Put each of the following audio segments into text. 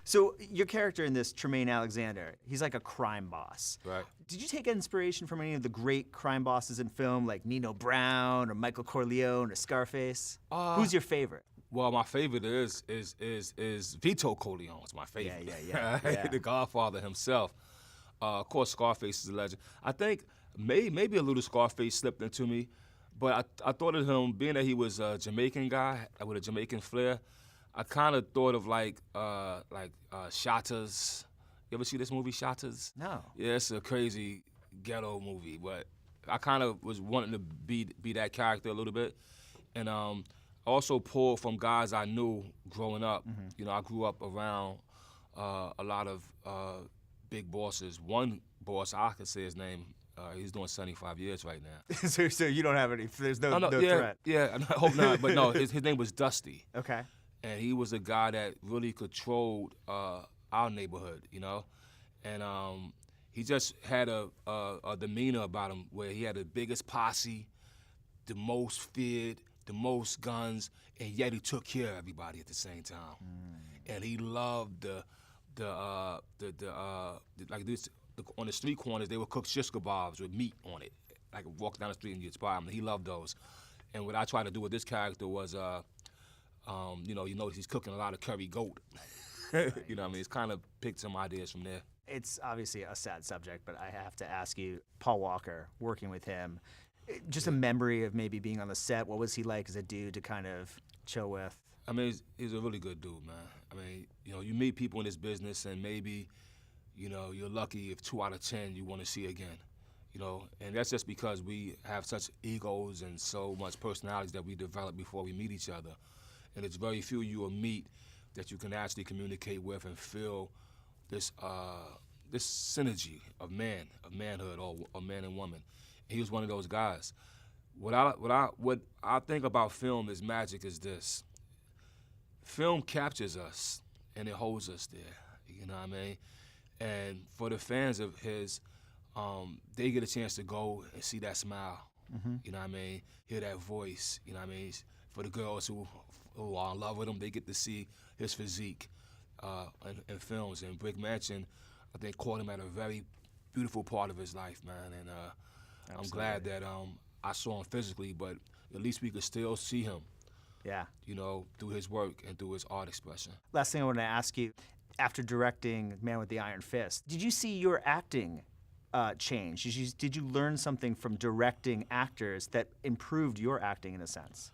So your character in this, Tremaine Alexander, he's like a crime boss. Right. Did you take inspiration from any of the great crime bosses in film, like Nino Brown or Michael Corleone or Scarface? Who's your favorite? Well, my favorite is Vito Corleone. It's my favorite. Yeah. The Godfather himself. Of course, Scarface is a legend. I think maybe a little Scarface slipped into me, but I thought of him, being that he was a Jamaican guy with a Jamaican flair, I kind of thought of like Shatters. You ever see this movie, Shatters? No. Yeah, it's a crazy ghetto movie, but I kind of was wanting to be that character a little bit. And also pulled from guys I knew growing up. Mm-hmm. You know, I grew up around a lot of big bosses. One boss, I could say his name, he's doing 75 years right now. So you don't have any, there's no yeah, threat? Yeah, I hope not, but no, his name was Dusty. Okay. And he was a guy that really controlled our neighborhood, you know? And he just had a demeanor about him where he had the biggest posse, the most feared, the most guns, and yet he took care of everybody at the same time. And he loved like this, on the street corners, they would cook shish kebabs with meat on it. Like walk down the street and you'd spy him. He loved those. And what I tried to do with this character was, you know, he's cooking a lot of curry goat. You know what I mean? It's kind of picked some ideas from there. It's obviously a sad subject, but I have to ask you, Paul Walker, working with him, just a memory of maybe being on the set. What was he like as a dude to kind of chill with? I mean, he's a really good dude, man. I mean, you know, you meet people in this business and maybe, you know, you're lucky if 2 out of 10 you want to see again, you know? And that's just because we have such egos and so much personalities that we develop before we meet each other. And it's very few you will meet that you can actually communicate with and feel this synergy of manhood, or man and woman. He was one of those guys. What I think about film is magic is this. Film captures us and it holds us there, you know what I mean? And for the fans of his, they get a chance to go and see that smile, you know what I mean? Hear that voice, you know what I mean? For the girls who are in love with him, they get to see his physique in films. And Brick Mansion, I think, caught him at a very beautiful part of his life, man. And I'm glad that I saw him physically, but at least we could still see him. Yeah. You know, through his work and through his art expression. Last thing I want to ask you, after directing Man with the Iron Fist, did you see your acting change? Did you learn something from directing actors that improved your acting in a sense?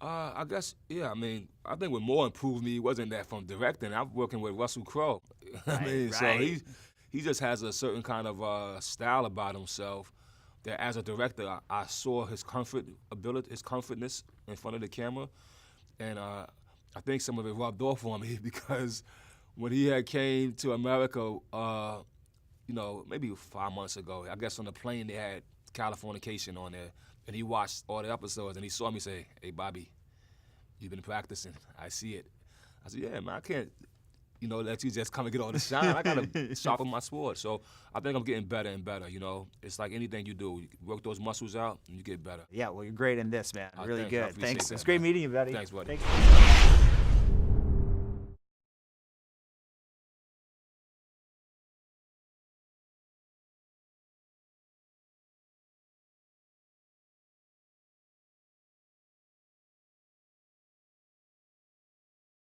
I guess, yeah. I mean, I think what more improved me wasn't that from directing. I'm working with Russell Crowe. I mean, so he just has a certain kind of style about himself that as a director, I saw his comfortness in front of the camera, and I think some of it rubbed off on me because when he had came to America, you know, maybe 5 months ago, I guess on the plane they had Californication on there, and he watched all the episodes, and he saw me say, "Hey, Bobby, you've been practicing. I see it." I said, "Yeah, man, I can't, you know, let you just come and get all the shine. I gotta sharpen my sword." So I think I'm getting better and better, you know. It's like anything you do. You work those muscles out and you get better. Yeah, well, you're great in this, man. Really thanks. I good. appreciate Thanks. that, It's great man. meeting you, buddy. Thanks, buddy. Thanks.